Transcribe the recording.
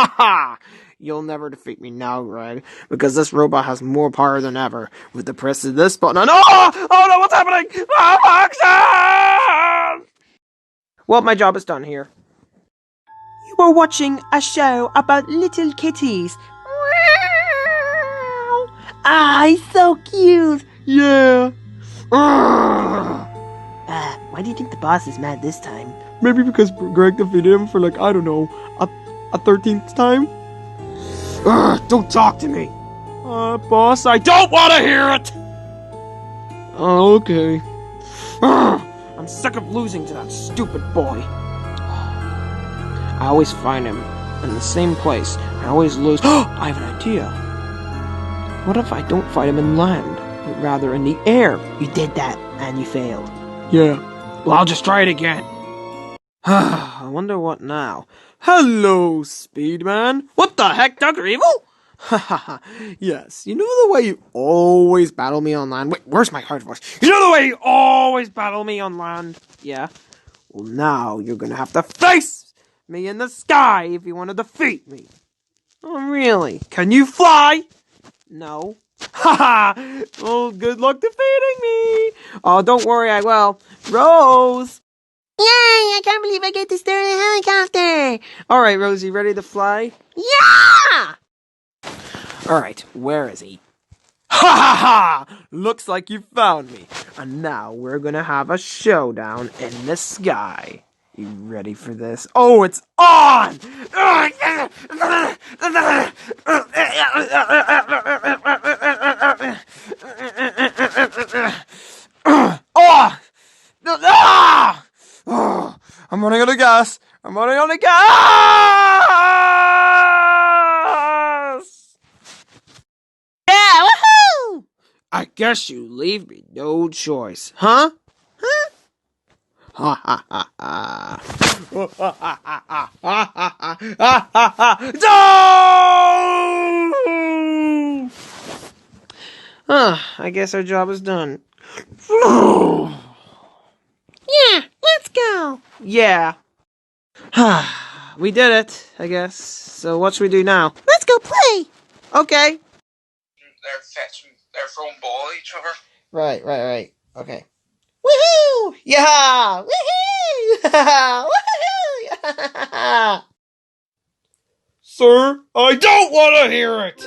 Ha ha! You'll never defeat me now, Greg, because this robot has more power than ever. With the press of this button, and oh no, what's happening? Action! Well, my job is done here. You were watching a show about little kitties. Ah, he's so cute. Yeah. Why do you think the boss is mad this time? Maybe because Greg defeated him for, like, I don't know, a 13th time? Don't talk to me! Boss, I don't want to hear it! Oh, okay. I'm sick of losing to that stupid boy. I always find him in the same place. I always lose. I have an idea. What if I don't fight him in land, but rather in the air? You did that, and you failed. Yeah. Well, I'll just try it again. I wonder what now. Hello, Speedman. What the heck, Dr. Evil? Hahaha. Yes, you know the way you always battle me on land? Wait, where's my hard voice? You know the way you always battle me on land? Yeah. Well, now you're gonna have to face me in the sky if you want to defeat me. Oh, really? Can you fly? No. Haha! Well, good luck defeating me! Oh, don't worry, I will. Rose! Yay! I can't believe I get to start a helicopter! Alright, Rosie, ready to fly? Yeah! Alright, where is he? Ha ha ha! Looks like you found me. And now we're gonna have a showdown in the sky. You ready for this? Oh, it's on! Oh, I'm running out of gas. I'm running out of gas! Yeah! Woohoo! I guess you leave me no choice, huh? Huh? Ha ha ha ha. No! I guess our job is done. Yeah, let's go! Yeah. We did it, I guess. So what should we do now? Let's go play! Okay. They're throwing ball at each other. Right. Okay. Woohoo! Yeah! Woohoo! Woohoo! Sir, I don't want to hear it!